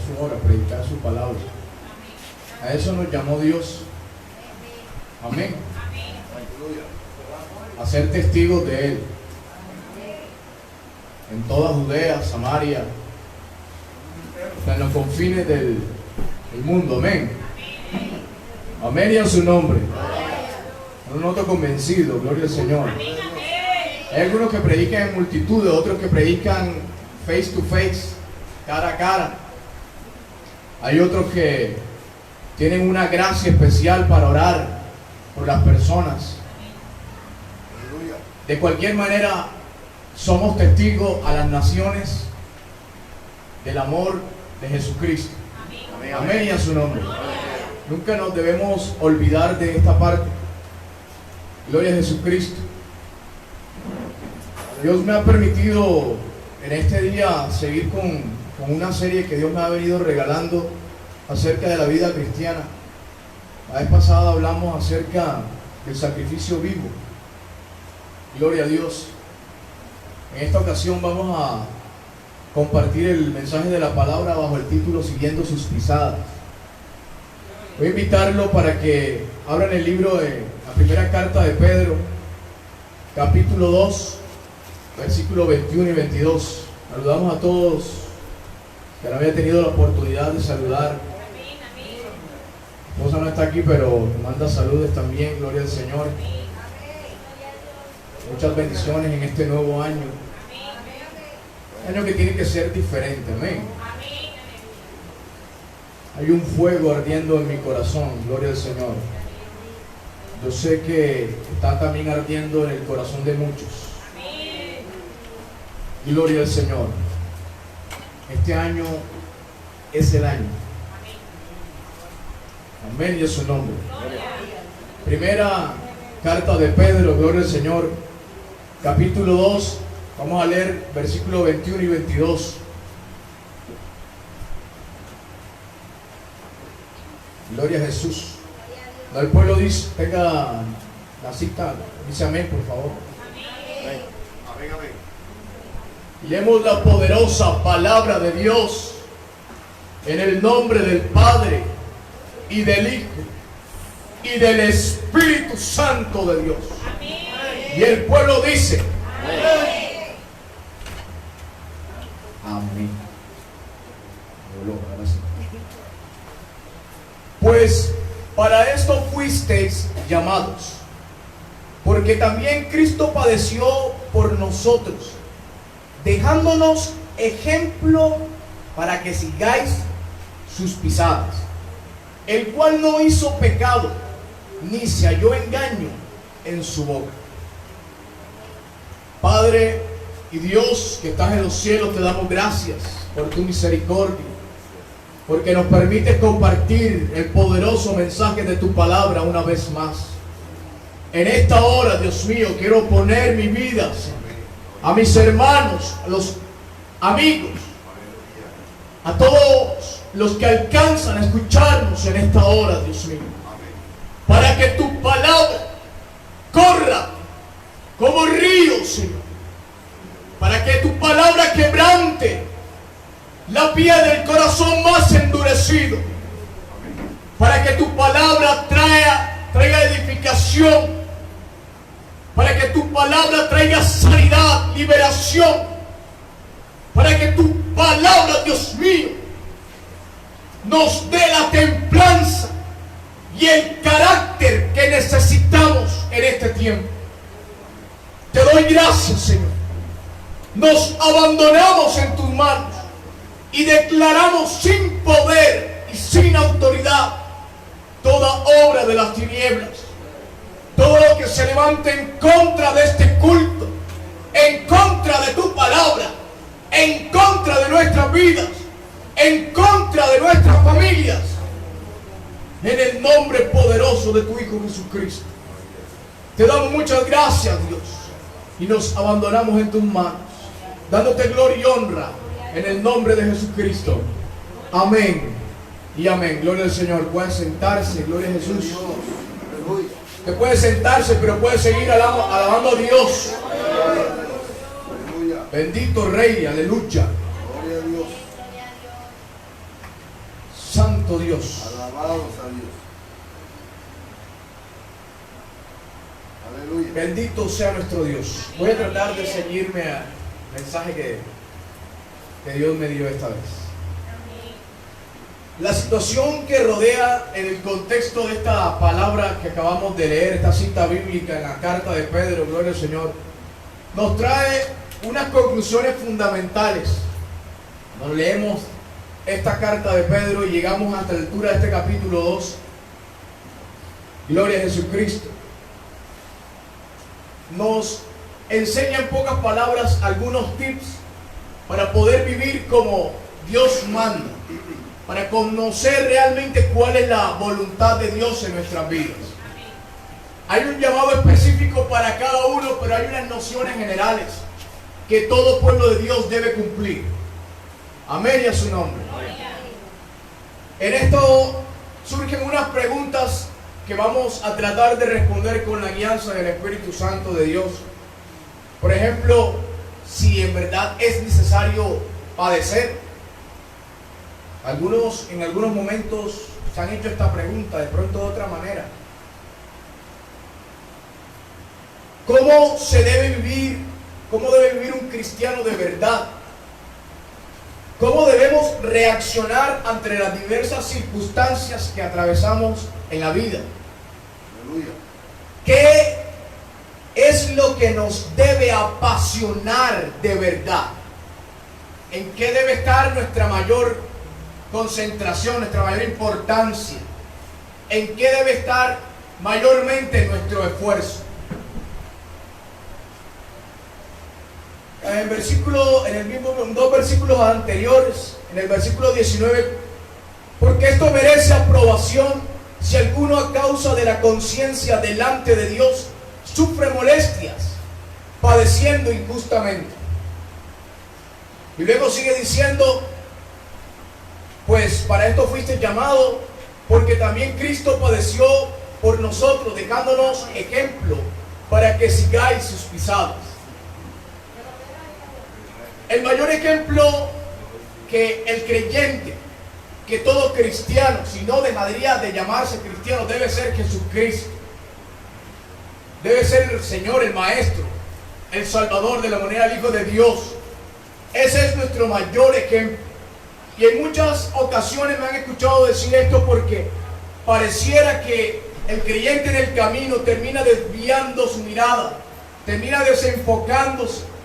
su hora, predicar su palabra. A eso nos llamó Dios. Amén. A ser testigos de Él. En toda Judea, Samaria, en los confines del mundo. Amén. Amén y a su nombre. No noto convencido, gloria al Señor. Hay algunos que predican en multitudes, otros que predican face to face, cara a cara. Hay otros que tienen una gracia especial para orar por las personas. De cualquier manera, somos testigos a las naciones del amor de Jesucristo. Amén y a su nombre. Nunca nos debemos olvidar de esta parte. Gloria a Jesucristo. Dios me ha permitido en este día seguir con una serie que Dios me ha venido regalando acerca de la vida cristiana. La vez pasada hablamos acerca del sacrificio vivo. Gloria a Dios. En esta ocasión vamos a compartir el mensaje de la palabra bajo el título Siguiendo sus pisadas. Voy a invitarlo para que abran el libro de la primera carta de Pedro, capítulo 2, versículos 21 y 22. Saludamos a todos que no había tenido la oportunidad de saludar. Mi esposa no está aquí, pero manda saludos también, gloria al Señor. Muchas bendiciones en este nuevo año. Un año que tiene que ser diferente, amén. Hay un fuego ardiendo en mi corazón, gloria al Señor. Yo sé que está también ardiendo en el corazón de muchos. Gloria al Señor. Este año es el año. Amén y a su nombre. Primera carta de Pedro, gloria al Señor. Capítulo 2, vamos a leer versículos 21 y 22. Gloria a Jesús. El pueblo dice, tenga la cita, dice amén, por favor. Amén. Amén, amén. Y leemos la poderosa palabra de Dios en el nombre del Padre y del Hijo y del Espíritu Santo de Dios. Amén. Y el pueblo dice, amén. Amén. Pues para esto fuisteis llamados, porque también Cristo padeció por nosotros, dejándonos ejemplo para que sigáis sus pisadas, el cual no hizo pecado, ni se halló engaño en su boca. Padre y Dios que estás en los cielos, te damos gracias por tu misericordia, porque nos permites compartir el poderoso mensaje de tu palabra una vez más. En esta hora, Dios mío, quiero poner mi vida a mis hermanos, a los amigos, a todos los que alcanzan a escucharnos en esta hora, Dios mío, para que tu palabra corra como río, Señor, para que tu palabra quebrante la piel del corazón más endurecido, para que tu palabra traiga edificación, para que tu palabra traiga sanidad, liberación, para que tu palabra, Dios mío, nos dé la templanza y el carácter que necesitamos en este tiempo. Te doy gracias, Señor. Nos abandonamos en tus manos y declaramos sin poder y sin autoridad toda obra de las tinieblas, todo lo que se levante en contra de este culto, en contra de tu palabra, en contra de nuestras vidas, en contra de nuestras familias, en el nombre poderoso de tu Hijo Jesucristo. Te damos muchas gracias, Dios, y nos abandonamos en tus manos, dándote gloria y honra en el nombre de Jesucristo. Amén y amén. Gloria al Señor. Pueden sentarse. Gloria a Jesús. Usted puede sentarse, pero puede seguir alabando a Dios. Bendito Rey. Aleluya. Santo Dios. Alabados a Dios. Aleluya. Bendito sea nuestro Dios. Voy a tratar de ceñirme al mensaje que Dios me dio esta vez. La situación que rodea en el contexto de esta palabra que acabamos de leer, esta cita bíblica en la carta de Pedro, gloria al Señor, nos trae unas conclusiones fundamentales. Nos leemos esta carta de Pedro y llegamos hasta la altura de este capítulo 2. Gloria a Jesucristo. Nos enseña en pocas palabras algunos tips para poder vivir como Dios manda, para conocer realmente cuál es la voluntad de Dios en nuestras vidas. Hay un llamado específico para cada uno, pero hay unas nociones generales que todo pueblo de Dios debe cumplir. Amén y a su nombre. En esto surgen unas preguntas que vamos a tratar de responder con la guianza del Espíritu Santo de Dios. Por ejemplo, si en verdad es necesario padecer. En algunos momentos se han hecho esta pregunta, de pronto de otra manera. ¿Cómo se debe vivir? ¿Cómo debe vivir un cristiano de verdad? ¿Cómo debemos reaccionar ante las diversas circunstancias que atravesamos en la vida? Aleluya. ¿Qué es lo que nos debe apasionar de verdad? ¿En qué debe estar nuestra mayor concentración, nuestra mayor importancia? ¿En qué debe estar mayormente nuestro esfuerzo? En dos versículos anteriores, en el versículo 19, porque esto merece aprobación si alguno a causa de la conciencia delante de Dios sufre molestias, padeciendo injustamente. Y luego sigue diciendo, pues para esto fuiste llamado, porque también Cristo padeció por nosotros, dejándonos ejemplo para que sigáis sus pisadas. El mayor ejemplo que el creyente, que todo cristiano, si no dejaría de llamarse cristiano, debe ser Jesucristo. Debe ser el Señor, el Maestro, el Salvador de la humanidad, el Hijo de Dios. Ese es nuestro mayor ejemplo. Y en muchas ocasiones me han escuchado decir esto porque pareciera que el creyente en el camino termina desviando su mirada, termina desenfocándose,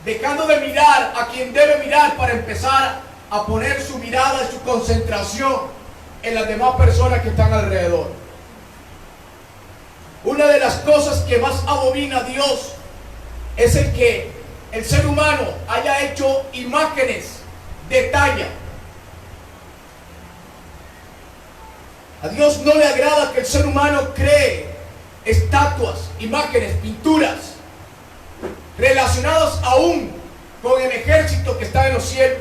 dejando de mirar a quien debe mirar para empezar a poner su mirada y su concentración en las demás personas que están alrededor. Una de las cosas que más abomina a Dios es el que el ser humano haya hecho imágenes de talla. A Dios no le agrada que el ser humano cree estatuas, imágenes, pinturas relacionados aún con el ejército que está en los cielos.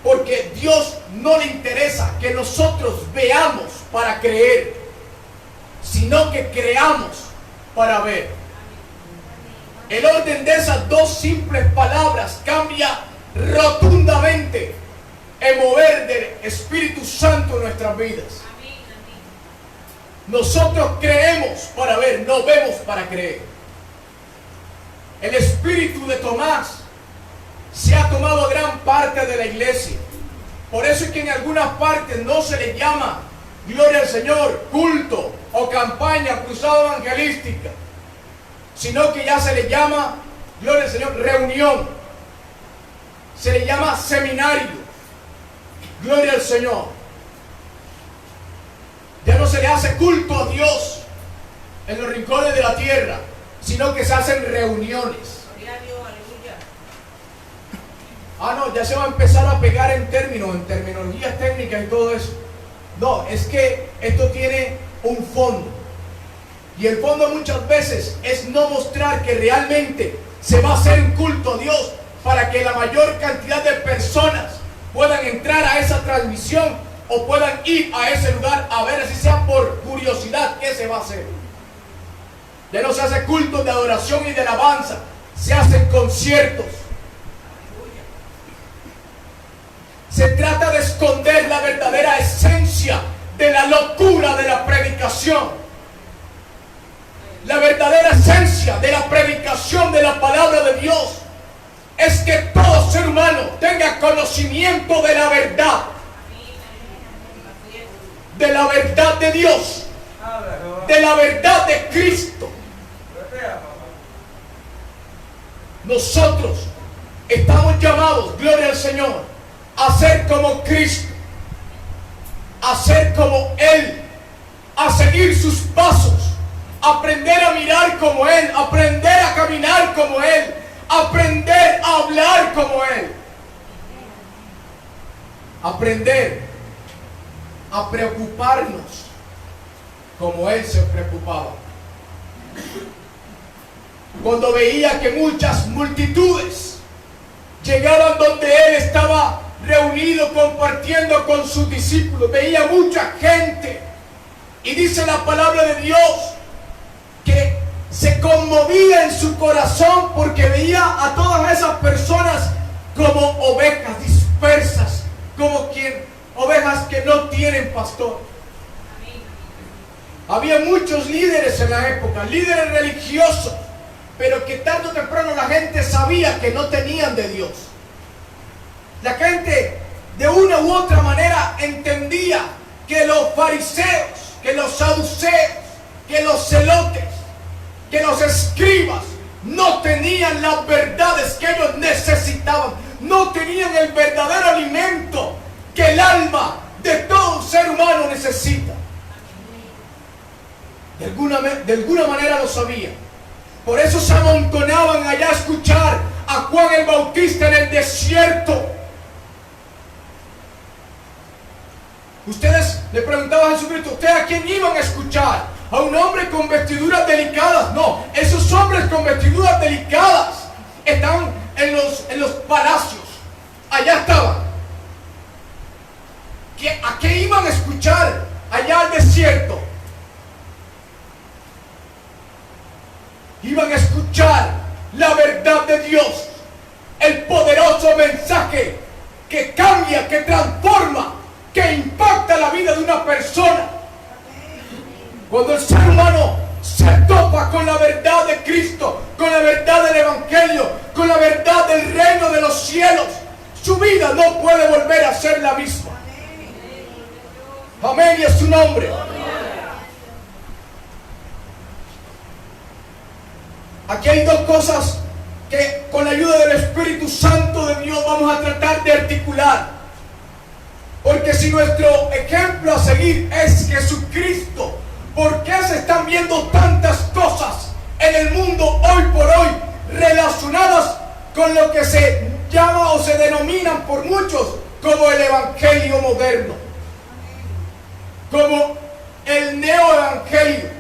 Porque Dios no le interesa que nosotros veamos para creer, sino que creamos para ver. El orden de esas dos simples palabras cambia rotundamente el mover del Espíritu Santo en nuestras vidas. Nosotros creemos para ver, no vemos para creer. El espíritu de Tomás se ha tomado a gran parte de la iglesia. Por eso es que en algunas partes no se le llama, gloria al Señor, culto o campaña, cruzada evangelística, sino que ya se le llama, gloria al Señor, reunión. Se le llama seminario. Gloria al Señor. Ya no se le hace culto a Dios en los rincones de la tierra, sino que se hacen reuniones. No, ya se va a empezar a pegar en terminologías técnicas y todo eso. No, es que esto tiene un fondo. Y el fondo muchas veces es no mostrar que realmente se va a hacer un culto a Dios para que la mayor cantidad de personas puedan entrar a esa transmisión o puedan ir a ese lugar a ver, así sea por curiosidad, qué se va a hacer. Ya no se hace culto de adoración y de alabanza, se hacen conciertos, Se trata de esconder la verdadera esencia de la locura de la predicación. La verdadera esencia de la predicación de la palabra de Dios es que todo ser humano tenga conocimiento de la verdad. De la verdad de Dios. De la verdad de Cristo. Nosotros estamos llamados, gloria al Señor, a ser como Cristo, a ser como Él, a seguir sus pasos, aprender a mirar como Él, aprender a caminar como Él, aprender a hablar como Él, aprender a preocuparnos como Él se preocupaba. Cuando veía que muchas multitudes llegaban donde Él estaba reunido compartiendo con sus discípulos, veía mucha gente, y dice la palabra de Dios que se conmovía en su corazón porque veía a todas esas personas como ovejas dispersas, como ovejas que no tienen pastor. Había muchos líderes en la época, líderes religiosos, pero que tarde o temprano la gente sabía que no tenían de Dios. La gente de una u otra manera entendía que los fariseos, que los saduceos, que los celotes, que los escribas no tenían las verdades que ellos necesitaban, no tenían el verdadero alimento que el alma de todo ser humano necesita. De alguna manera lo sabían. Por eso se amontonaban allá a escuchar a Juan el Bautista en el desierto. Ustedes le preguntaban a Jesucristo, ¿ustedes a quién iban a escuchar? ¿A un hombre con vestiduras delicadas? No, esos hombres con vestiduras delicadas estaban en los palacios. Allá estaban. ¿A qué iban a escuchar allá al desierto? Iban a escuchar la verdad de Dios, el poderoso mensaje que cambia, que transforma, que impacta la vida de una persona. Cuando el ser humano se topa con la verdad de Cristo, con la verdad del Evangelio, con la verdad del reino de los cielos, su vida no puede volver a ser la misma. Amén, y es su nombre. Aquí hay dos cosas que con la ayuda del Espíritu Santo de Dios vamos a tratar de articular. Porque si nuestro ejemplo a seguir es Jesucristo, ¿por qué se están viendo tantas cosas en el mundo hoy por hoy relacionadas con lo que se llama o se denominan por muchos como el Evangelio moderno? Como el neoevangelio.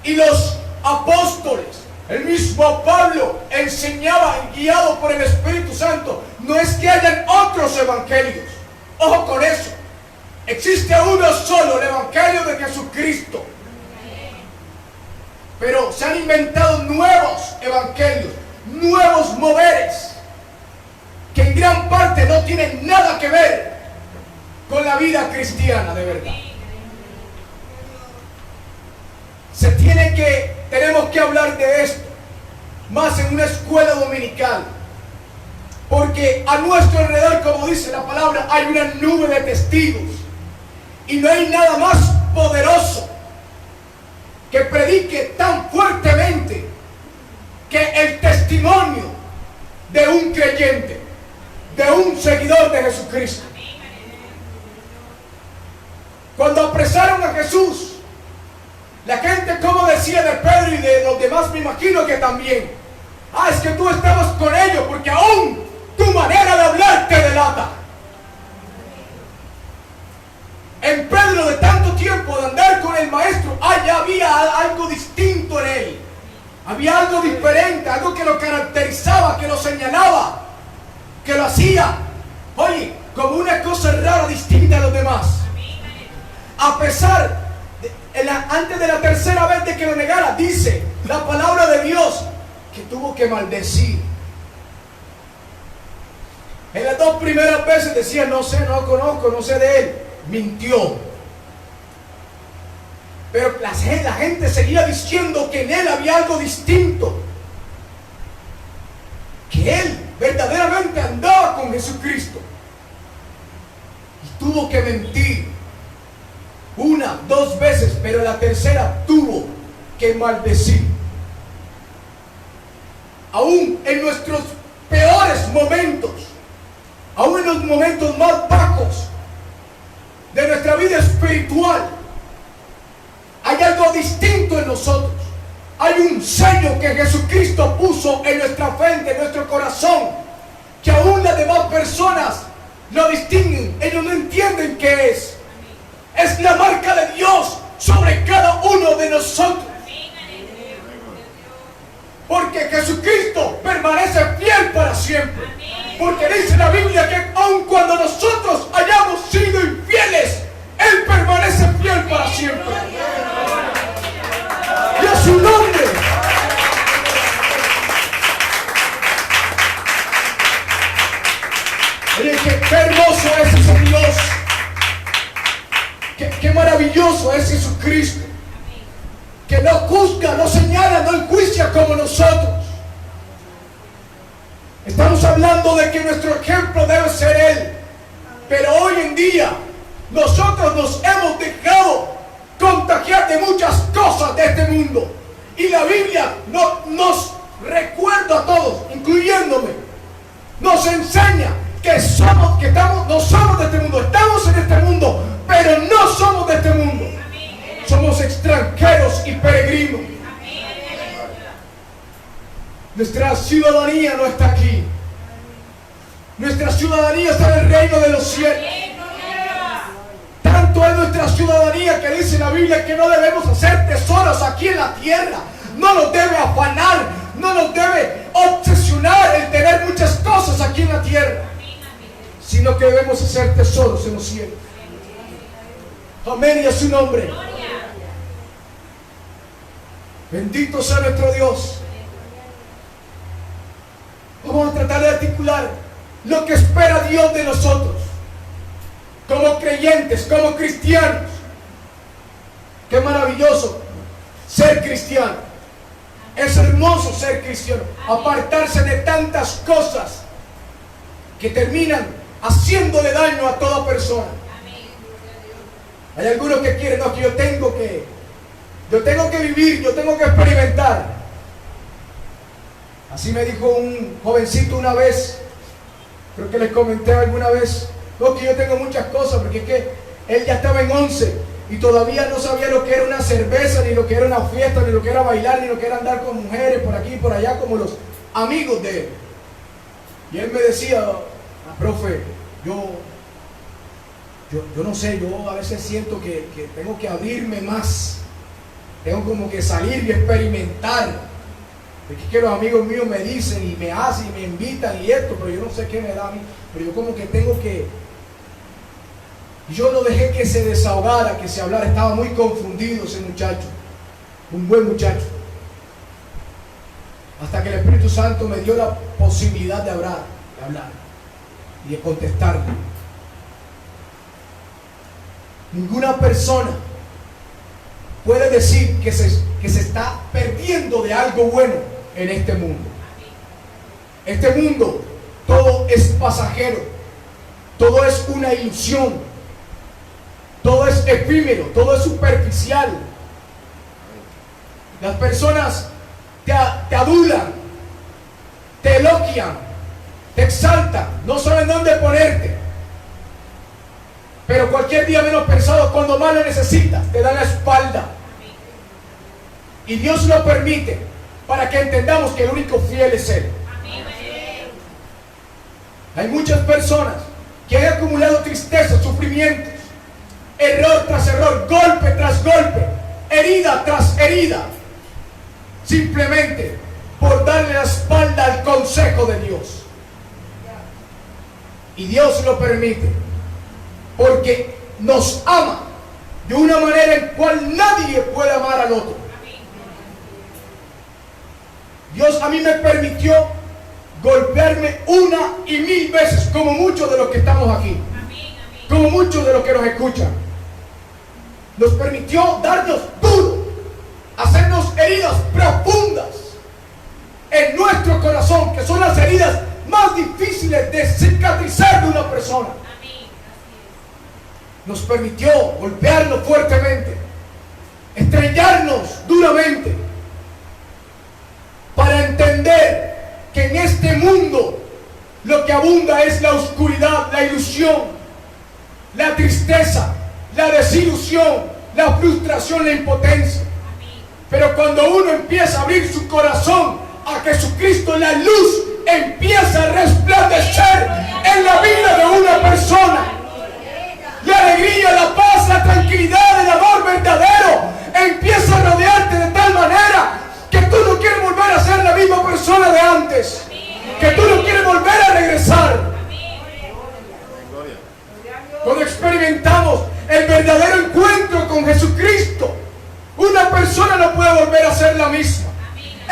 Y los apóstoles, el mismo Pablo enseñaba, guiado por el Espíritu Santo, no es que hayan otros evangelios. Ojo con eso. Existe uno solo, el Evangelio de Jesucristo. Pero se han inventado nuevos evangelios, nuevos moveres, que en gran parte no tienen nada que ver con la vida cristiana de verdad. Tenemos que hablar de esto más en una escuela dominical, porque a nuestro alrededor, como dice la palabra, hay una nube de testigos, y no hay nada más poderoso que predique tan fuertemente que el testimonio de un creyente, de un seguidor de Jesucristo. Cuando apresaron a Jesús, la gente, como decía de Pedro y de los demás, me imagino que también, es que tú estabas con ellos, porque aún tu manera de hablar te delata. En Pedro, de tanto tiempo de andar con el maestro, ya había algo distinto en él. Había algo diferente, algo que lo caracterizaba, que lo señalaba, que lo hacía, oye, como una cosa rara, distinta a los demás. A pesar antes de la tercera vez de que lo negara, dice la palabra de Dios que tuvo que maldecir. En las 2 primeras veces decía, no sé, no lo conozco, no sé de él. Mintió. Pero la gente seguía diciendo que en él había algo distinto. Que él verdaderamente andaba con Jesucristo. Y tuvo que mentir 1, 2 veces, pero la tercera tuvo que maldecir. Aún en nuestros peores momentos, aún en los momentos más bajos de nuestra vida espiritual, hay algo distinto en nosotros. Hay un sello que Jesucristo puso en nuestra frente, en nuestro corazón, que aún las demás personas lo distinguen. Ellos no entienden qué es. Es la marca de Dios sobre cada uno de nosotros. Porque Jesucristo permanece fiel para siempre. Porque dice la Biblia que aun cuando nosotros hayamos sido infieles, Él permanece fiel para siempre. Y a su nombre. Oye, qué hermoso es ese Dios. Qué maravilloso es Jesucristo. Que no juzga, no señala, no enjuicia como nosotros. Estamos hablando de que nuestro ejemplo debe ser Él. Pero hoy en día nosotros nos hemos dejado contagiar de muchas cosas de este mundo. Y la Biblia nos recuerda a todos, incluyéndome, nos enseña que no somos de este mundo. Estamos en este mundo, pero no somos de este mundo. Somos extranjeros y peregrinos. Nuestra ciudadanía no está aquí. Nuestra ciudadanía está en el reino de los cielos. Tanto es nuestra ciudadanía que dice la Biblia que no debemos hacer tesoros aquí en la tierra. No nos debe afanar, no nos debe obsesionar el tener muchas cosas aquí en la tierra, sino que debemos hacer tesoros en los cielos. Amén, y a su nombre. Bendito sea nuestro Dios. Vamos a tratar de articular lo que espera Dios de nosotros como creyentes, como cristianos. Qué maravilloso ser cristiano. Es hermoso ser cristiano. Apartarse de tantas cosas que terminan haciéndole daño a toda persona. Hay algunos que quieren, no, que yo tengo que vivir, yo tengo que experimentar. Así me dijo un jovencito una vez, creo que les comenté alguna vez, no, que yo tengo muchas cosas, porque es que él ya estaba en 11 y todavía no sabía lo que era una cerveza, ni lo que era una fiesta, ni lo que era bailar, ni lo que era andar con mujeres por aquí y por allá, como los amigos de él. Y él me decía, profe, yo no sé, yo a veces siento que tengo que abrirme más, tengo como que salir y experimentar. Porque es que los amigos míos me dicen y me hacen y me invitan y esto, pero yo no sé qué me da a mí, pero yo como que tengo que... Y yo no dejé que se desahogara, que se hablara. Estaba muy confundido ese muchacho, un buen muchacho, hasta que el Espíritu Santo me dio la posibilidad de hablar y de contestarle. Ninguna persona puede decir que se está perdiendo de algo bueno en este mundo. Este mundo, todo es pasajero, todo es una ilusión, todo es efímero, todo es superficial. Las personas te adulan, te elogian, te exaltan, no saben dónde ponerte. Pero cualquier día menos pensado, cuando más lo necesitas, te dan la espalda. Y Dios lo permite para que entendamos que el único fiel es Él. Hay muchas personas que han acumulado tristeza, sufrimientos, error tras error, golpe tras golpe, herida tras herida, simplemente por darle la espalda al consejo de Dios. Y Dios lo permite porque nos ama de una manera en cual nadie puede amar al otro. Dios a mí me permitió golpearme una y mil veces, como muchos de los que estamos aquí, como muchos de los que nos escuchan. Nos permitió darnos duro, hacernos heridas profundas en nuestro corazón, que son las heridas más difíciles de cicatrizar de una persona. Nos permitió golpearnos fuertemente, estrellarnos duramente, para entender que en este mundo lo que abunda es la oscuridad, la ilusión, la tristeza, la desilusión, la frustración, la impotencia. Pero cuando uno empieza a abrir su corazón a Jesucristo, la luz empieza a resplandecer en la vida de una persona. La alegría, la paz, la tranquilidad, el amor verdadero empieza a rodearte de tal manera que tú no quieres volver a ser la misma persona de antes, que tú no quieres volver a regresar. Cuando experimentamos el verdadero encuentro con Jesucristo, una persona no puede volver a ser la misma.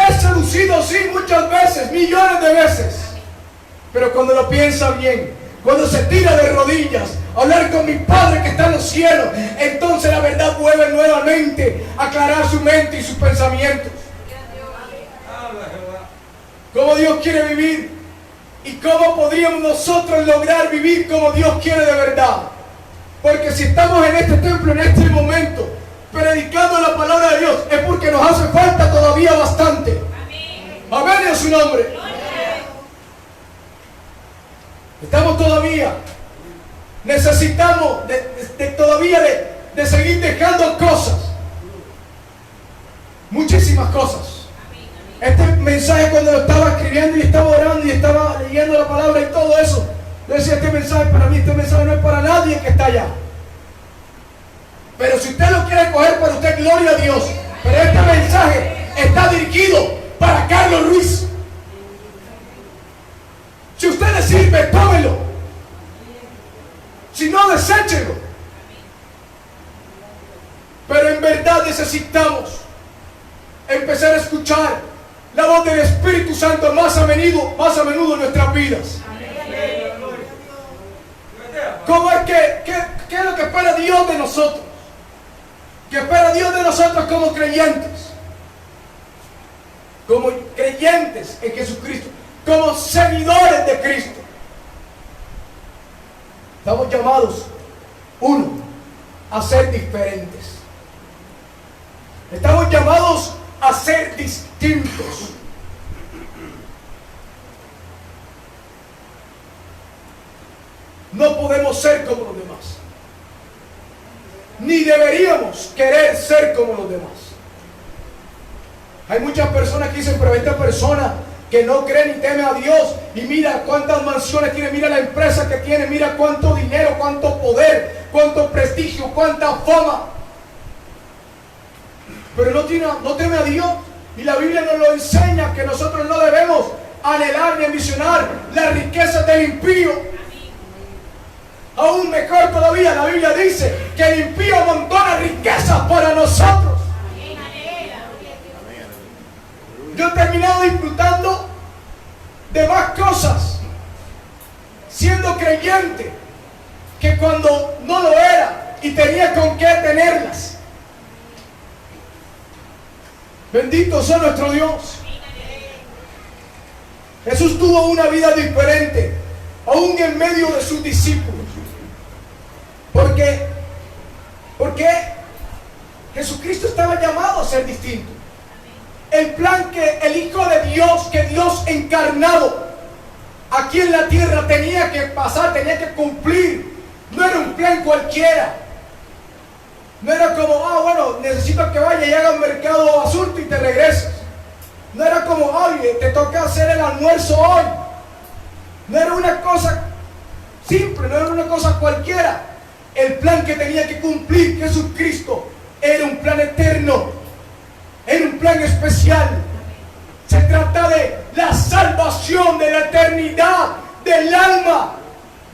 Es seducido, sí, muchas veces, millones de veces, pero cuando lo piensa bien, cuando se tira de rodillas a hablar con mi Padre que está en los cielos, entonces la verdad vuelve nuevamente a aclarar su mente y sus pensamientos. ¿Cómo Dios quiere vivir? ¿Y cómo podríamos nosotros lograr vivir como Dios quiere de verdad? Porque si estamos en este templo, en este momento, predicando la palabra de Dios, es porque nos hace falta todavía bastante. Amén en su nombre. Estamos todavía, necesitamos todavía de seguir dejando cosas, muchísimas cosas. Este mensaje, cuando lo estaba escribiendo y estaba orando y estaba leyendo la palabra y todo eso, yo decía, este mensaje para mí, este mensaje no es para nadie que está allá. Pero si usted lo quiere coger para usted, gloria a Dios. Pero este mensaje está dirigido para Carlos Ruiz. Si usted le sirve, tómelo. Si no, deséchelo. Pero en verdad necesitamos empezar a escuchar la voz del Espíritu Santo más a menudo en nuestras vidas. ¿Cómo es qué es lo que espera Dios de nosotros? ¿Qué espera Dios de nosotros como creyentes? Como creyentes en Jesucristo, como seguidores de Cristo. Estamos llamados, uno, a ser diferentes. Estamos llamados a ser distintos. No podemos ser como los demás. Ni deberíamos querer ser como los demás. Hay muchas personas que dicen, pero esta persona que no cree ni teme a Dios, y mira cuántas mansiones tiene, mira la empresa que tiene, mira cuánto dinero, cuánto poder, cuánto prestigio, cuánta fama, pero no teme a Dios. Y la Biblia nos lo enseña, que nosotros no debemos anhelar ni ambicionar las riquezas del impío. Aún mejor todavía, la Biblia dice que el impío amontona riquezas para nosotros. Yo he terminado disfrutando de más cosas siendo creyente que cuando no lo era y tenía con qué tenerlas. Bendito sea nuestro Dios. Jesús tuvo una vida diferente, aún en medio de sus discípulos. Porque Jesucristo estaba llamado a ser distinto. El plan que el Hijo de Dios, que Dios encarnado aquí en la tierra tenía que pasar, tenía que cumplir, no era un plan cualquiera. No era como, bueno, necesito que vaya y haga un mercado asunto y te regreses. No era como, oye, te toca hacer el almuerzo hoy. No era una cosa simple, no era una cosa cualquiera. El plan que tenía que cumplir Jesucristo era un plan eterno, era un plan especial. Se trata de la salvación, de la eternidad, del alma,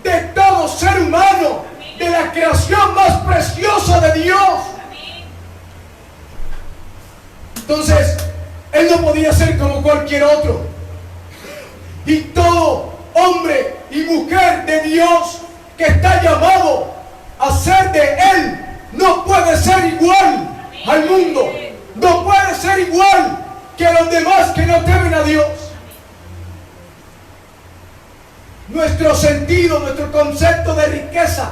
de todo ser humano, de la creación más preciosa de Dios. Entonces, Él no podía ser como cualquier otro. Y todo hombre y mujer de Dios que está llamado a ser de Él no puede ser igual al mundo. No puede ser igual que los demás que no temen a Dios. Nuestro sentido, nuestro concepto de riqueza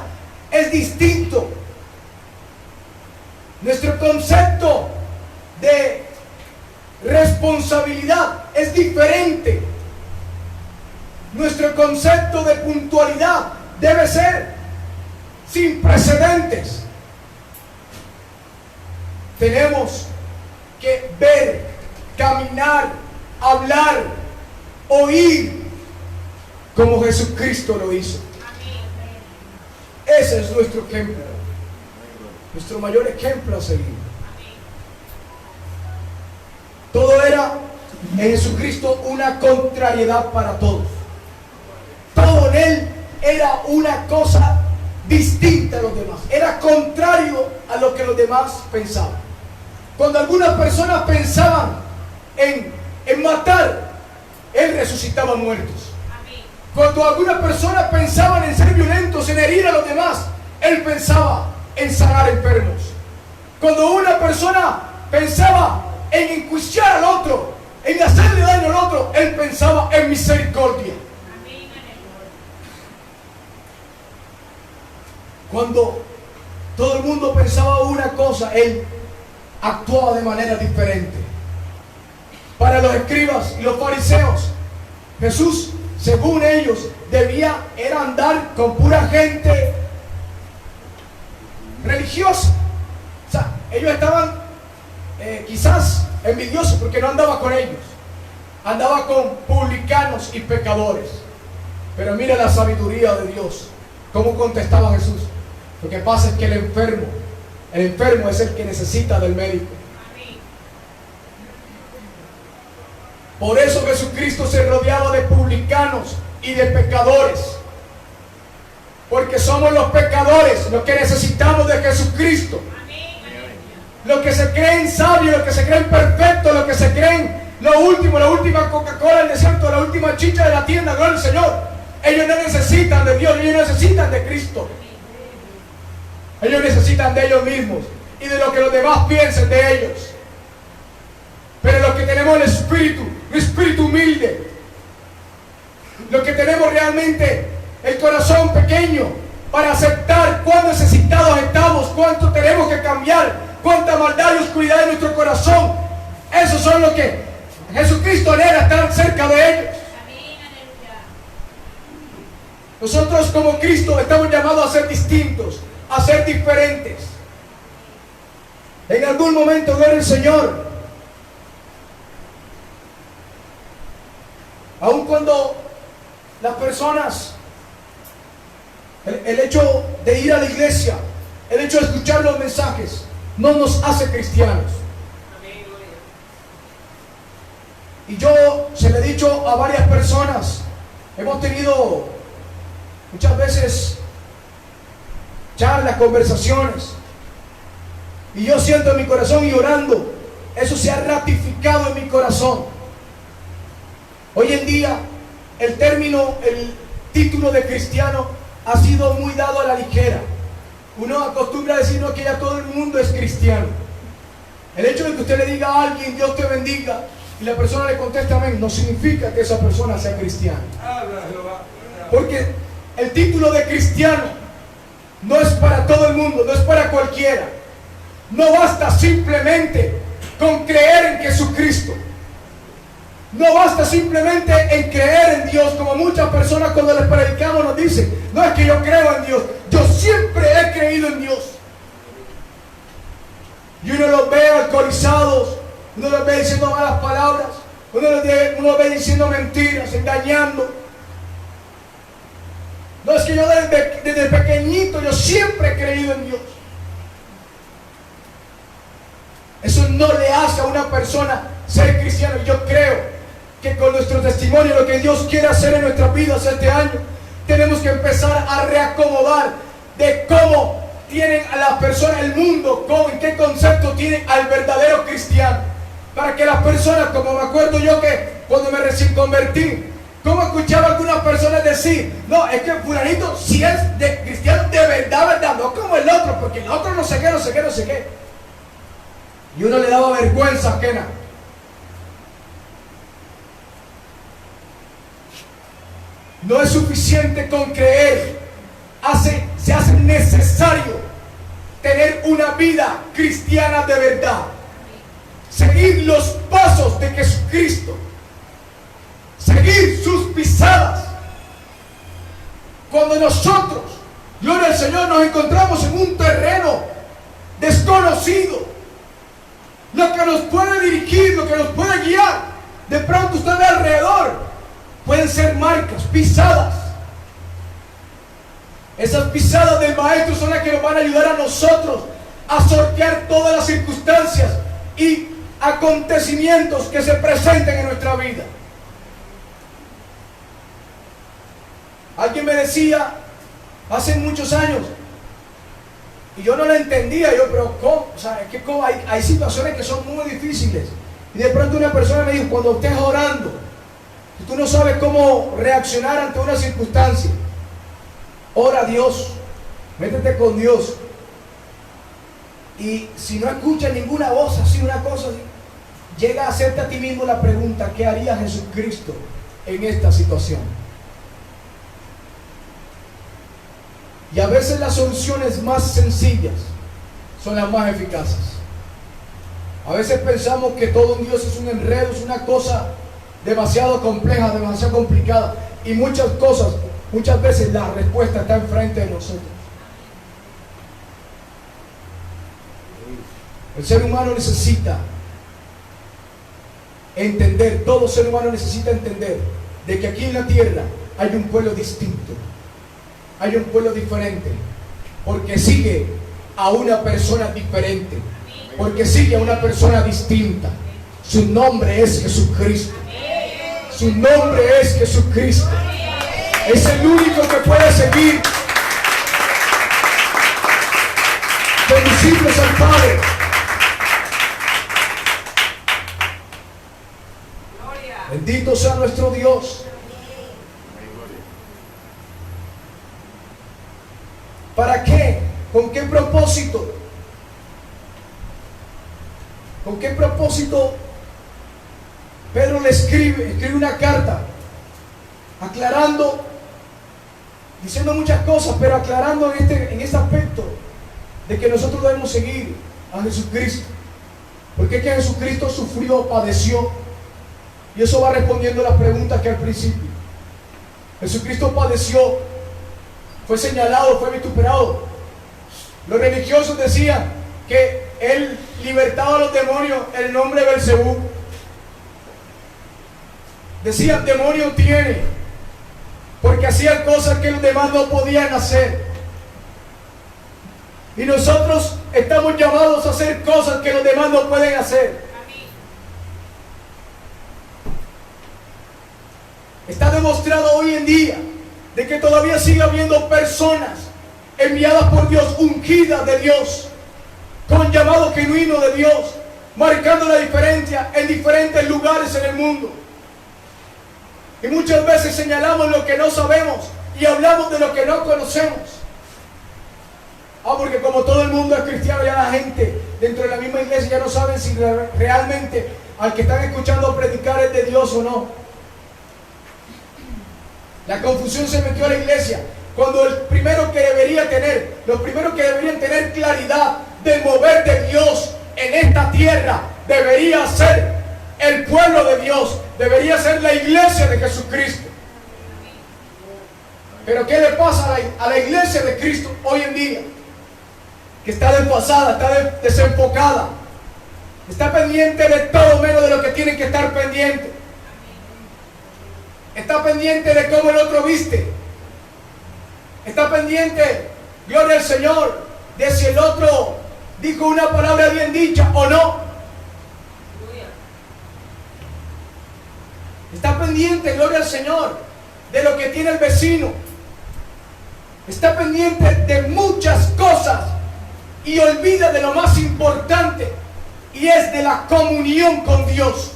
es distinto. Nuestro concepto de responsabilidad es diferente. Nuestro concepto de puntualidad debe ser sin precedentes. Tenemos que ver, caminar, hablar, oír como Jesucristo lo hizo. Ese es nuestro ejemplo, nuestro mayor ejemplo a seguir. Todo era en Jesucristo una contrariedad para todos. Todo en Él era una cosa distinta a los demás. Era contrario a lo que los demás pensaban. Cuando algunas personas pensaban en matar, Él resucitaba muertos. Cuando algunas personas pensaban en ser violentos, en herir a los demás, Él pensaba en sanar enfermos. Cuando una persona pensaba en enjuiciar al otro, en hacerle daño al otro, Él pensaba en misericordia. Cuando todo el mundo pensaba una cosa, Él actuaba de manera diferente. Para los escribas y los fariseos, Jesús, según ellos, era andar con pura gente religiosa. O sea, ellos estaban quizás envidiosos porque no andaba con ellos. Andaba con publicanos y pecadores. Pero mira la sabiduría de Dios. ¿Cómo contestaba Jesús? Lo que pasa es que el enfermo es el que necesita del médico. Por eso Jesucristo se rodeaba de publicanos y de pecadores. Porque somos los pecadores los que necesitamos de Jesucristo. Los que se creen sabios, los que se creen perfectos, los que se creen lo último, la última Coca-Cola del desierto, la última chicha de la tienda, gloria al Señor. Ellos no necesitan de Dios, ellos necesitan de Cristo. Ellos necesitan de ellos mismos y de lo que los demás piensen de ellos. Pero los que tenemos el espíritu humilde, los que tenemos realmente el corazón pequeño para aceptar cuán necesitados estamos, cuánto tenemos que cambiar, cuánta maldad y oscuridad en nuestro corazón, esos son los que Jesucristo anhela estar cerca de ellos. Nosotros como Cristo estamos llamados a ser distintos, a ser diferentes. En algún momento, gloria al Señor, aun cuando las personas, el hecho de ir a la iglesia, el hecho de escuchar los mensajes, no nos hace cristianos. Y yo se lo he dicho a varias personas, hemos tenido muchas veces charlas, conversaciones, y yo siento en mi corazón y orando, eso se ha ratificado en mi corazón. Hoy en día el título de cristiano ha sido muy dado a la ligera. Uno acostumbra a decir no, que ya todo el mundo es cristiano. El hecho de que usted le diga a alguien Dios te bendiga y la persona le contesta amén, no significa que esa persona sea cristiana. Porque el título de cristiano no es para todo el mundo, no es para cualquiera. No basta simplemente con creer en Jesucristo. No basta simplemente en creer en Dios, como muchas personas cuando les predicamos nos dicen, no es que yo creo en Dios, yo siempre he creído en Dios. Y uno los ve alcoholizados, uno los ve diciendo malas palabras, uno los ve diciendo mentiras, engañando. No, es que yo desde pequeñito yo siempre he creído en Dios. Eso no le hace a una persona ser cristiano. Y yo creo que con nuestro testimonio, lo que Dios quiere hacer en nuestras vidas este año, tenemos que empezar a reacomodar de cómo tienen a las personas, el mundo, en qué concepto tienen al verdadero cristiano. Para que las personas, como me acuerdo yo que cuando me recién convertí, ¿Cómo escuchaba a algunas personas decir, no, es que fulanito si es de cristiano de verdad, verdad, no como el otro, porque el otro no sé qué, no sé qué, no sé qué? Y uno le daba vergüenza ajena. No es suficiente con creer, se hace necesario tener una vida cristiana de verdad. Seguir los pasos de Jesucristo. Seguir sus pisadas. Cuando nosotros, gloria al Señor, nos encontramos en un terreno desconocido, lo que nos puede dirigir, lo que nos puede guiar, de pronto usted ve alrededor, pueden ser marcas, pisadas. Esas pisadas del Maestro son las que nos van a ayudar a nosotros a sortear todas las circunstancias y acontecimientos que se presenten en nuestra vida. Alguien me decía hace muchos años, y yo no lo entendía, pero ¿cómo? O sea, es que ¿cómo? Hay situaciones que son muy difíciles. Y de pronto una persona me dijo, cuando estés orando, si tú no sabes cómo reaccionar ante una circunstancia, ora a Dios, métete con Dios. Y si no escuchas ninguna voz así, una cosa así, llega a hacerte a ti mismo la pregunta, ¿qué haría Jesucristo en esta situación? Y a veces las soluciones más sencillas son las más eficaces. A veces pensamos que todo en Dios es un enredo, es una cosa demasiado compleja, demasiado complicada. Y muchas veces la respuesta está enfrente de nosotros. El ser humano necesita entender, todo ser humano necesita entender de que aquí en la tierra hay un pueblo distinto. Hay un pueblo diferente, porque sigue a una persona diferente, porque sigue a una persona distinta. Su nombre es Jesucristo. Su nombre es Jesucristo. Es el único que puede seguir conducirnos al Padre. Bendito sea nuestro Dios. ¿Para qué? ¿Con qué propósito? ¿Con qué propósito Pedro le escribe una carta aclarando, diciendo muchas cosas, pero aclarando en este aspecto de que nosotros debemos seguir a Jesucristo? Porque es que Jesucristo sufrió, padeció, y eso va respondiendo a las preguntas que al principio. Jesucristo padeció, fue señalado, fue vituperado. Los religiosos decían que él libertaba a los demonios en el nombre de Belzebú. Decían, demonio tiene, porque hacían cosas que los demás no podían hacer. Y nosotros estamos llamados a hacer cosas que los demás no pueden hacer. Está demostrado hoy en día de que todavía sigue habiendo personas enviadas por Dios, ungidas de Dios, con llamado genuino de Dios, marcando la diferencia en diferentes lugares en el mundo. Y muchas veces señalamos lo que no sabemos y hablamos de lo que no conocemos. Porque como todo el mundo es cristiano, ya la gente dentro de la misma iglesia ya no saben si realmente al que están escuchando predicar es de Dios o no. La confusión se metió a la iglesia cuando los primeros que deberían tener claridad del mover de Dios en esta tierra debería ser el pueblo de Dios, debería ser la iglesia de Jesucristo. Pero ¿qué le pasa a la iglesia de Cristo hoy en día? Que está desfasada, está desenfocada, está pendiente de todo menos de lo que tiene que estar pendiente. Está pendiente de cómo el otro viste. Está pendiente, gloria al Señor, de si el otro dijo una palabra bien dicha o no. Está pendiente, gloria al Señor, de lo que tiene el vecino. Está pendiente de muchas cosas y olvida de lo más importante, y es de la comunión con Dios.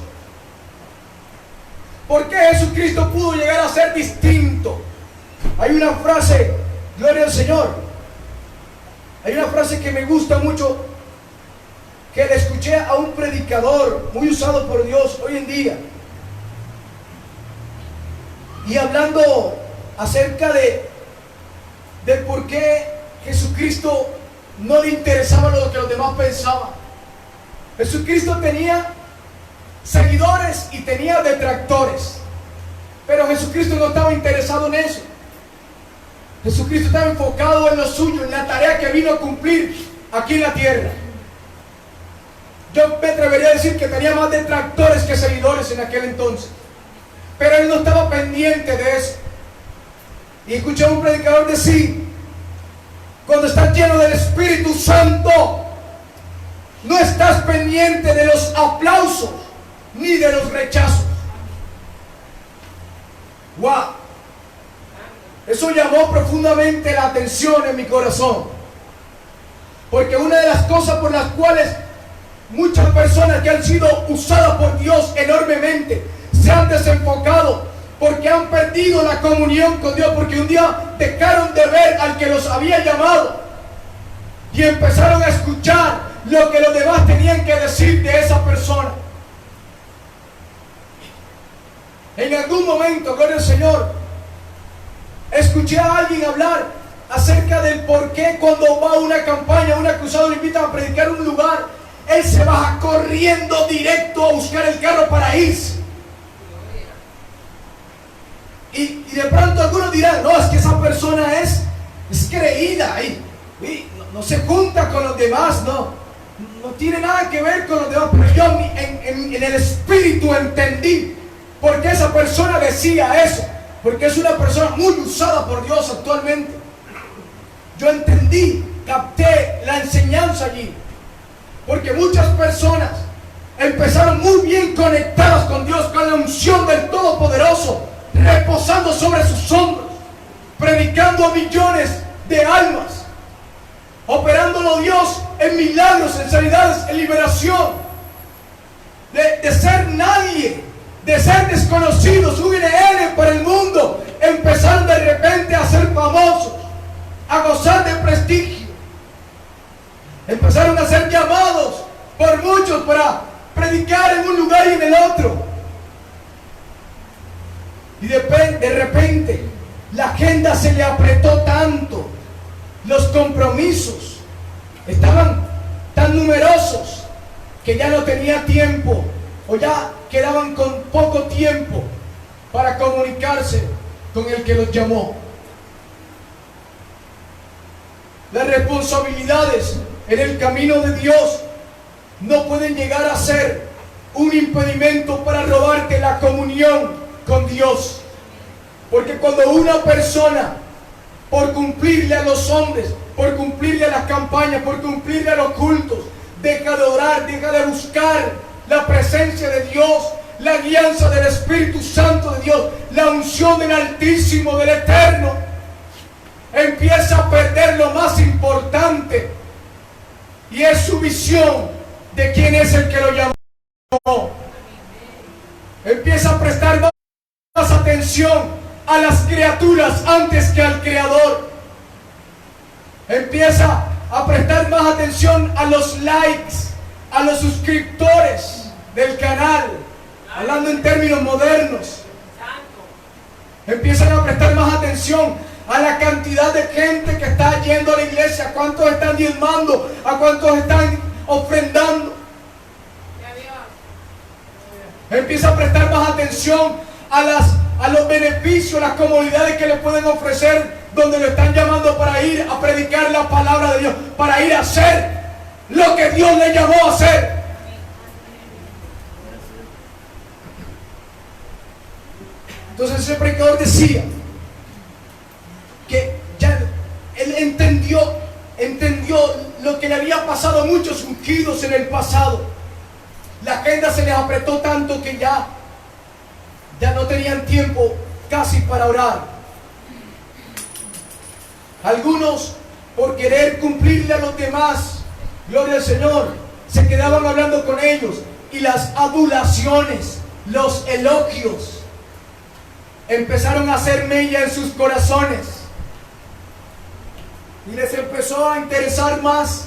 ¿Por qué Jesucristo pudo llegar a ser distinto? Hay una frase, gloria al Señor, hay una frase que me gusta mucho, que le escuché a un predicador muy usado por Dios hoy en día, y hablando acerca de por qué Jesucristo no le interesaba lo que los demás pensaban. Jesucristo tenía seguidores y tenía detractores, pero Jesucristo no estaba interesado en eso. Jesucristo estaba enfocado en lo suyo, en la tarea que vino a cumplir aquí en la tierra. Yo me atrevería a decir que tenía más detractores que seguidores en aquel entonces, pero él no estaba pendiente de eso. Y escuché a un predicador decir: cuando estás lleno del Espíritu Santo, no estás pendiente de los aplausos ni de los rechazos. ¡Wow! Eso llamó profundamente la atención en mi corazón, porque una de las cosas por las cuales muchas personas que han sido usadas por Dios enormemente se han desenfocado, porque han perdido la comunión con Dios, porque un día dejaron de ver al que los había llamado y empezaron a escuchar lo que los demás tenían que decir de esa persona. En algún momento, gloria al Señor, escuché a alguien hablar acerca del por qué cuando va a una campaña, a una cruzada, le invitan a predicar en un lugar, él se baja corriendo directo a buscar el carro para irse. Y de pronto algunos dirán: no, es que esa persona es creída y no se junta con los demás, no tiene nada que ver con los demás. Pero yo en el espíritu entendí por qué esa persona decía eso, porque es una persona muy usada por Dios actualmente. Yo entendí, capté la enseñanza allí, porque muchas personas empezaron muy bien conectadas con Dios, con la unción del Todopoderoso reposando sobre sus hombros, predicando a millones de almas, operándolo Dios en milagros, en sanidades, en liberación, de ser nadie, de ser desconocidos, un INN para el mundo, empezaron de repente a ser famosos, a gozar de prestigio, empezaron a ser llamados por muchos para predicar en un lugar y en el otro. Y de repente la agenda se le apretó tanto, los compromisos estaban tan numerosos que ya no tenía tiempo, o ya quedaban con poco tiempo para comunicarse con el que los llamó. Las responsabilidades en el camino de Dios no pueden llegar a ser un impedimento para robarte la comunión con Dios, porque cuando una persona, por cumplirle a los hombres, por cumplirle a las campañas, por cumplirle a los cultos, deja de orar, deja de buscar la presencia de Dios, la guianza del Espíritu Santo de Dios, la unción del Altísimo, del Eterno, empieza a perder lo más importante, y es su visión de quién es el que lo llamó. Empieza a prestar más atención a las criaturas antes que al Creador. Empieza a prestar más atención a los likes, a los suscriptores del canal, hablando en términos modernos. Empiezan a prestar más atención a la cantidad de gente que está yendo a la iglesia, a cuántos están diezmando, a cuántos están ofrendando. Empieza a prestar más atención a los beneficios, las comodidades que le pueden ofrecer donde lo están llamando para ir a predicar la palabra de Dios, para ir a hacer lo que Dios le llamó a hacer. Entonces ese predicador decía que ya él entendió lo que le había pasado a muchos ungidos en el pasado. La agenda se les apretó tanto que ya no tenían tiempo casi para orar. Algunos, por querer cumplirle a los demás, gloria al Señor, se quedaban hablando con ellos, y las adulaciones, los elogios empezaron a hacer mella en sus corazones. Y les empezó a interesar más.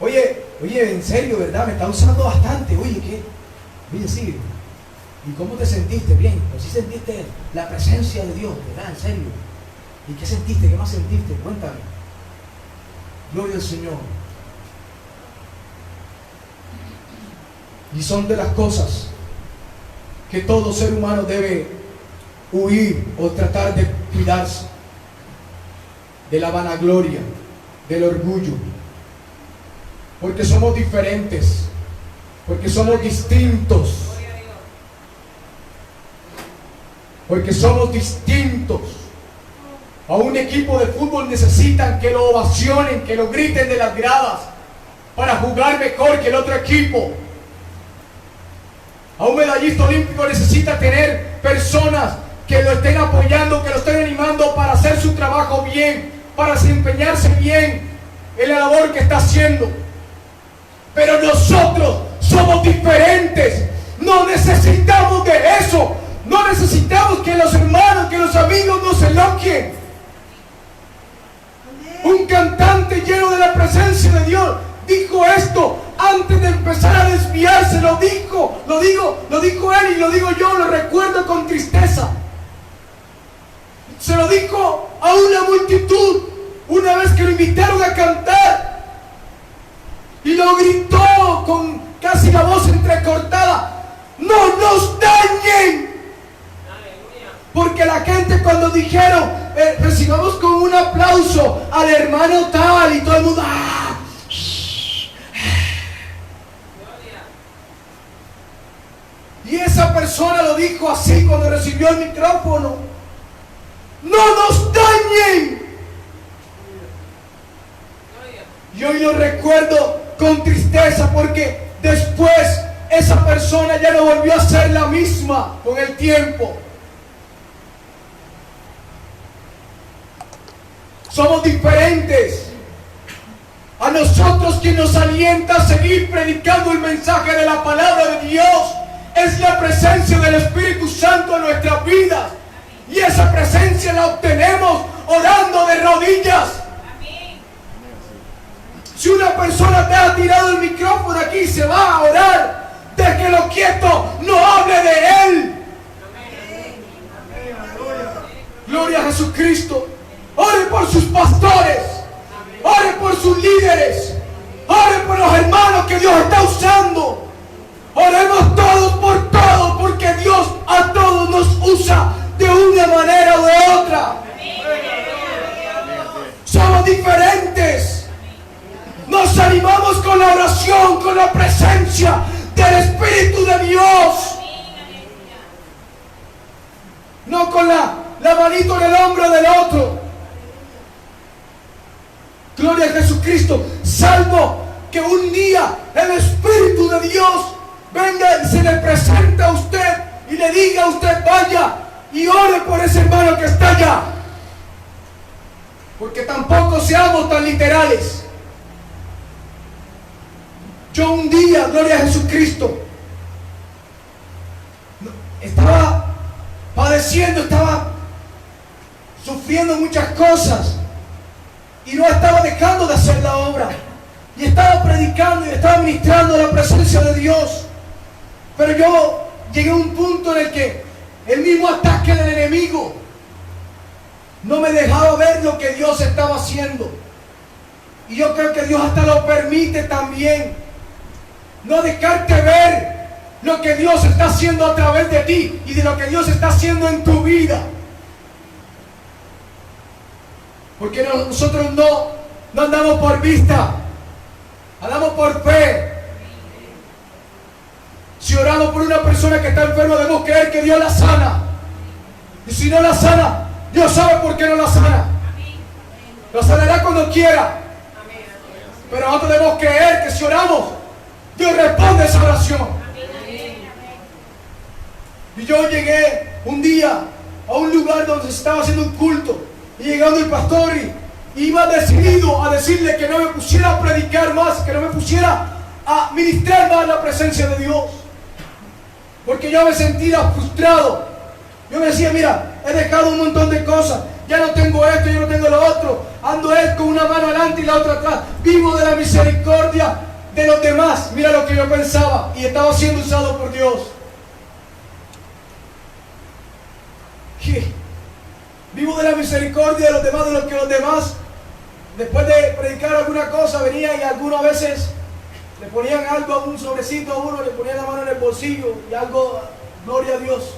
Oye, en serio, ¿verdad? Me está usando bastante. Oye, ¿qué? Oye, sí. ¿Y cómo te sentiste? Bien. Pues sí sentiste la presencia de Dios, ¿verdad? En serio. ¿Y qué sentiste? ¿Qué más sentiste? Cuéntame. Gloria al Señor. Y son de las cosas que todo ser humano debe huir o tratar de cuidarse. De la vanagloria, del orgullo. Porque somos diferentes. Porque somos distintos. Porque somos distintos. A un equipo de fútbol necesitan que lo ovacionen, que lo griten de las gradas para jugar mejor que el otro equipo. A un medallista olímpico necesita tener personas que lo estén apoyando, que lo estén animando para hacer su trabajo bien, para desempeñarse bien en la labor que está haciendo. Pero nosotros somos diferentes. No necesitamos de eso. No necesitamos que los hermanos, que los amigos nos elogien. Un cantante lleno de la presencia de Dios dijo esto antes de empezar a desviarse. Lo dijo él y lo digo yo, lo recuerdo con tristeza. Se lo dijo a una multitud una vez que lo invitaron a cantar y lo gritó con casi la voz entrecortada: ¡no nos dañen! Porque la gente, cuando dijeron recibamos con un aplauso al hermano tal, y todo el mundo ¡ah! Y esa persona lo dijo así cuando recibió el micrófono: ¡no nos dañen! Y hoy lo recuerdo con tristeza, porque después esa persona ya no volvió a ser la misma con el tiempo. Somos diferentes. A nosotros, quien nos alienta a seguir predicando el mensaje de la palabra de Dios es la presencia del Espíritu Santo en nuestras vidas. Y esa presencia la obtenemos orando de rodillas. Si una persona te ha tirado el micrófono aquí y se va a orar, déjelo quieto, no hable de él. Gloria a Jesucristo. Ore por sus pastores, ore por sus líderes, ore por los hermanos que Dios está usando. Oremos todos por todos, porque Dios a todos nos usa de una manera o de otra. Somos diferentes. Nos animamos con la oración, con la presencia del Espíritu de Dios. No con la manito en el hombro del otro. Gloria a Jesucristo. Salvo que un día el Espíritu de Dios venga y se le presente a usted y le diga a usted: vaya y ore por ese hermano que está allá. Porque tampoco seamos tan literales. Yo un día, gloria a Jesucristo, estaba padeciendo, estaba sufriendo muchas cosas y no estaba dejando de hacer la obra, y estaba predicando y estaba ministrando la presencia de Dios. Pero yo llegué a un punto en el que el mismo ataque del enemigo no me dejaba ver lo que Dios estaba haciendo. Y yo creo que Dios hasta lo permite también, no dejarte ver lo que Dios está haciendo a través de ti y de lo que Dios está haciendo en tu vida. Porque nosotros no andamos por vista, andamos por fe. Si oramos por una persona que está enferma, debemos creer que Dios la sana. Y si no la sana, Dios sabe por qué no la sana. La sanará cuando quiera. Pero nosotros debemos creer que si oramos, Dios responde esa oración. Y yo llegué un día a un lugar donde se estaba haciendo un culto, y llegando el pastor y iba decidido a decirle que no me pusiera a predicar más, que no me pusiera a ministrar más la presencia de Dios, porque yo me sentía frustrado Yo me decía, mira, he dejado un montón de cosas. Ya no tengo esto, yo no tengo lo otro. Ando con una mano adelante y la otra atrás. Vivo de la misericordia de los demás. Mira lo que yo pensaba. Y estaba siendo usado por Dios. ¿Qué? Vivo de la misericordia de los demás, de lo que los demás, después de predicar alguna cosa, venían y algunas veces le ponían algo, un sobrecito a uno, le ponían la mano en el bolsillo y algo, gloria a Dios.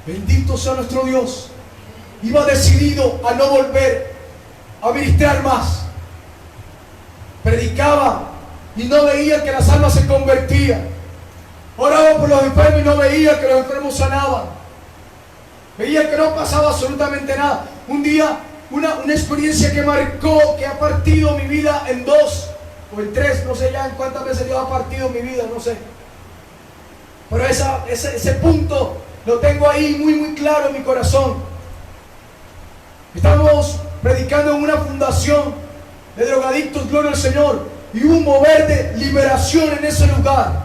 Bendito sea nuestro Dios. Iba decidido a no volver a ministrar más. Predicaba y no veía que las almas se convertían. Oraba por los enfermos y no veía que los enfermos sanaban. Veía que no pasaba absolutamente nada. Un día, una experiencia que marcó, que ha partido mi vida en 2 o en 3, no sé ya en cuántas veces Dios ha partido mi vida, no sé. Pero ese punto lo tengo ahí muy claro en mi corazón. Estamos predicando en una fundación de drogadictos, gloria al Señor, y hubo un mover de liberación en ese lugar.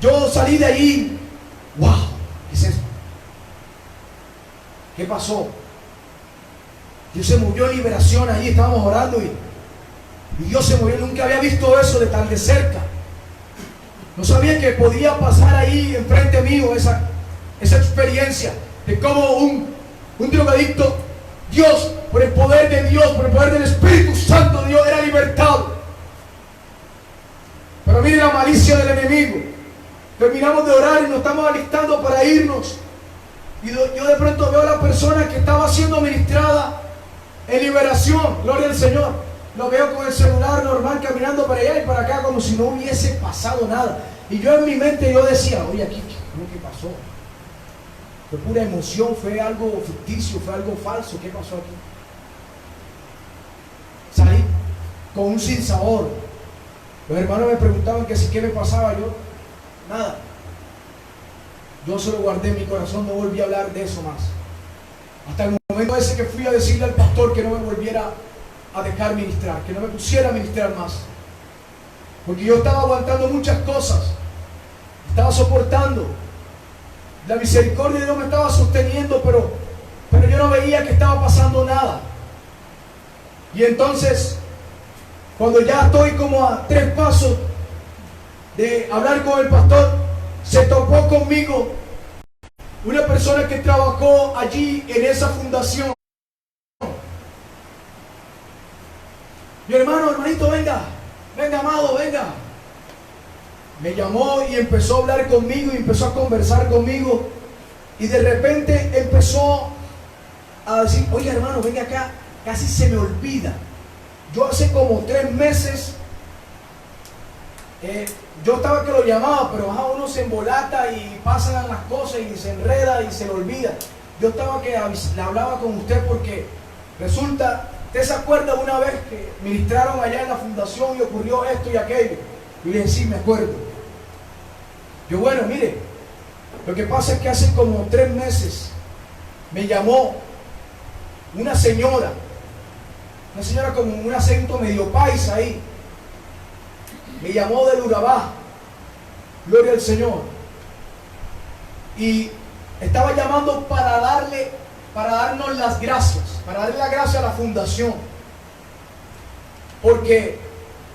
Yo salí de ahí, wow, ¿qué es esto? ¿Qué pasó? Dios se movió en liberación ahí, estábamos orando y Dios se movió. Nunca había visto eso de tan de cerca. No sabía que podía pasar ahí enfrente mío esa experiencia de cómo un drogadicto, Dios, por el poder de Dios, por el poder del Espíritu Santo de Dios, era libertado. Pero mire la malicia del enemigo. Terminamos de orar y nos estamos alistando para irnos. Y yo de pronto veo a la persona que estaba siendo ministrada en liberación, gloria al Señor. Lo veo con el celular normal caminando para allá y para acá como si no hubiese pasado nada. Y yo en mi mente yo decía, oye, aquí, ¿qué pasó? Fue pura emoción, fue algo ficticio, fue algo falso, ¿qué pasó aquí? Salí con un sinsabor. Los hermanos me preguntaban que si qué me pasaba, yo nada. Yo se lo guardé en mi corazón, no volví a hablar de eso más. Hasta el momento ese que fui a decirle al pastor que no me volviera a dejar ministrar, que no me pusiera a ministrar más. Porque yo estaba aguantando muchas cosas, estaba soportando. La misericordia de Dios me estaba sosteniendo, pero yo no veía que estaba pasando nada. Y entonces, cuando ya estoy como a 3 pasos de hablar con el pastor, se topó conmigo una persona que trabajó allí en esa fundación. Mi hermanito, venga, amado, venga. Me llamó y empezó a hablar conmigo y empezó a conversar conmigo. Y de repente empezó a decir, oye hermano, venga acá, casi se me olvida. Yo hace como 3 meses, yo estaba que lo llamaba, pero uno se embolata y pasan las cosas y se enreda y se le olvida. Yo estaba que le hablaba con usted porque resulta, ¿usted se acuerda una vez que ministraron allá en la fundación y ocurrió esto y aquello? Y le dije, sí, me acuerdo. Yo, bueno, mire, lo que pasa es que hace como 3 meses me llamó una señora con un acento medio paisa ahí. Me llamó del Urabá, gloria al Señor. Y estaba llamando para darnos las gracias, para darle la gracia a la fundación. Porque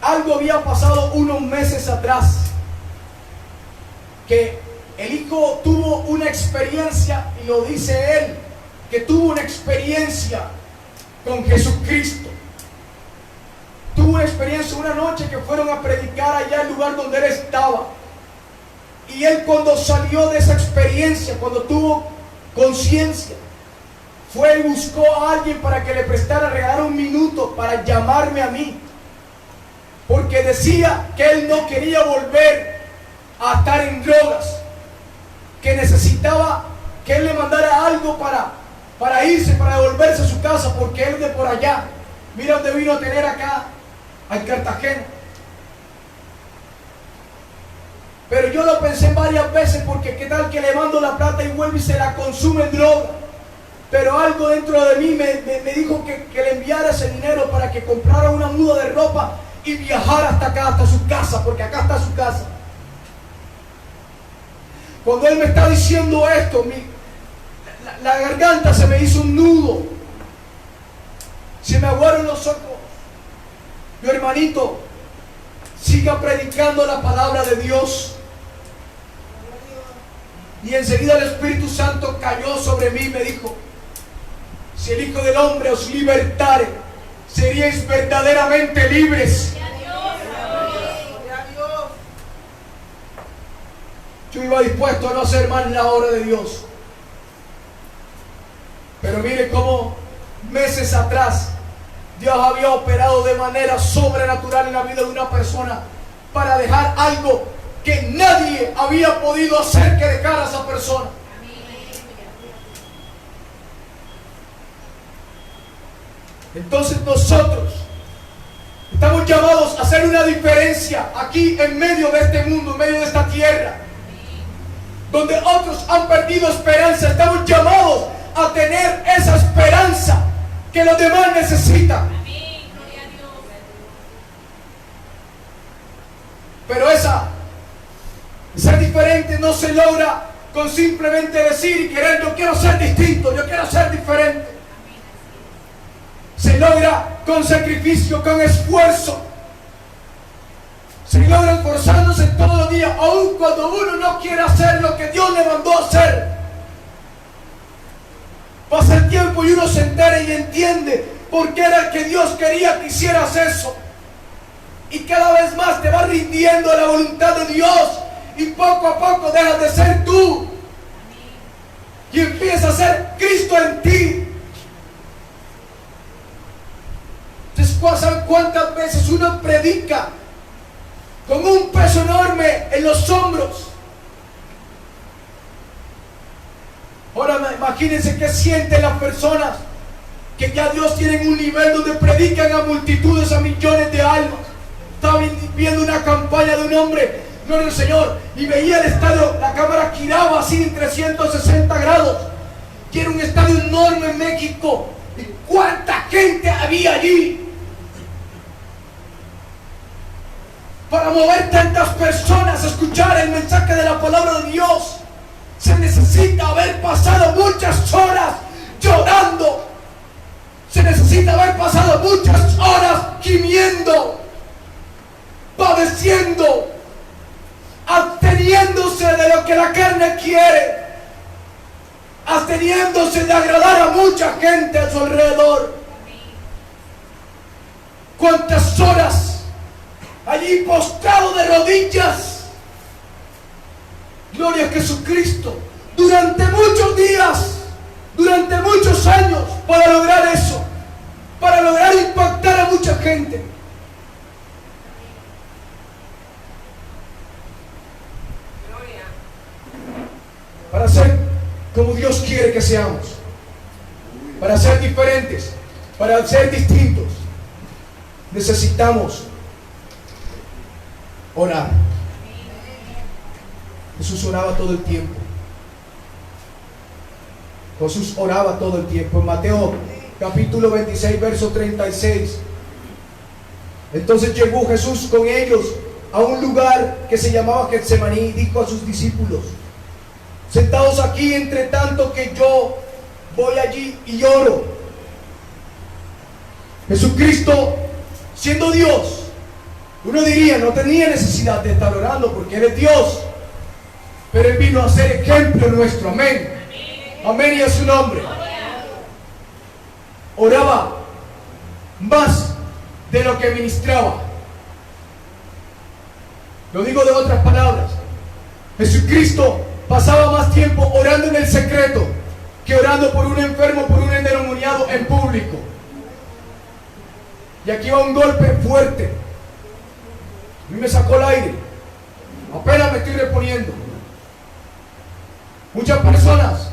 algo había pasado unos meses atrás, que el hijo tuvo una experiencia, y lo dice él, que tuvo una experiencia con Jesucristo. Tuvo una experiencia una noche que fueron a predicar allá al lugar donde él estaba. Y él, cuando salió de esa experiencia, cuando tuvo conciencia, fue y buscó a alguien para que le regalara un minuto para llamarme a mí. Porque decía que él no quería volver a estar en drogas, que necesitaba que él le mandara algo para irse, para devolverse a su casa, porque él de por allá, mira dónde vino a tener acá, al Cartagena. Pero yo lo pensé varias veces, porque qué tal que le mando la plata y vuelve y se la consume en droga. Pero algo dentro de mí me dijo que le enviara ese dinero para que comprara una muda de ropa y viajar hasta acá, hasta su casa, porque acá está su casa. Cuando él me está diciendo esto, la garganta se me hizo un nudo, se me aguaron los ojos. Mi hermanito, siga predicando la palabra de Dios. Y enseguida el Espíritu Santo cayó sobre mí y me dijo: si el Hijo del Hombre os libertare, seríais verdaderamente libres. Yo iba dispuesto a no hacer más la obra de Dios. Pero mire cómo meses atrás Dios había operado de manera sobrenatural en la vida de una persona para dejar algo que nadie había podido hacer que dejara a esa persona. Entonces nosotros estamos llamados a hacer una diferencia aquí en medio de este mundo, en medio de esta tierra, donde otros han perdido esperanza. Estamos llamados a tener esa esperanza que los demás necesitan. Pero ser diferente no se logra con simplemente decir y querer: yo quiero ser distinto, yo quiero ser diferente. Se logra con sacrificio, con esfuerzo. Se logra esforzándose todos los días, aun cuando uno no quiere hacer lo que Dios le mandó a hacer. Pasa el tiempo y uno se entera y entiende por qué era que Dios quería que hicieras eso. Y cada vez más te vas rindiendo a la voluntad de Dios. Y poco a poco dejas de ser tú. Y empieza a ser Cristo en ti. Entonces, ¿saben cuántas veces uno predica con un peso enorme en los hombros? Ahora imagínense qué sienten las personas que ya Dios tiene un nivel donde predican a multitudes, a millones de almas. Estaba viendo una campaña de un hombre, gloria al Señor, y veía el estadio, la cámara giraba así en 360 grados. Y era un estadio enorme en México. ¿Y cuánta gente había allí? Para mover tantas personas a escuchar el mensaje de la palabra de Dios, se necesita haber pasado muchas horas llorando. Se necesita haber pasado muchas horas gimiendo, padeciendo, absteniéndose de lo que la carne quiere, absteniéndose de agradar a mucha gente a su alrededor. ¿Cuántas horas allí postrado de rodillas? Gloria a Jesucristo. Durante muchos días, durante muchos años, para lograr eso, para lograr impactar a mucha gente. Para ser como Dios quiere que seamos, para ser diferentes, para ser distintos, necesitamos orar. Jesús oraba todo el tiempo. Jesús oraba todo el tiempo. En Mateo capítulo 26, verso 36. Entonces llegó Jesús con ellos a un lugar que se llamaba Getsemaní y dijo a sus discípulos: sentados aquí entre tanto que yo voy allí y oro. Jesucristo, siendo Dios, uno diría, no tenía necesidad de estar orando porque Él es Dios. Pero Él vino a ser ejemplo nuestro. Amén. Amén y a su nombre. Oraba más de lo que ministraba. Lo digo de otras palabras. Jesucristo pasaba más tiempo orando en el secreto que orando por un enfermo, por un endemoniado en público. Y aquí va un golpe fuerte. A mí me sacó el aire. Apenas me estoy reponiendo. Muchas personas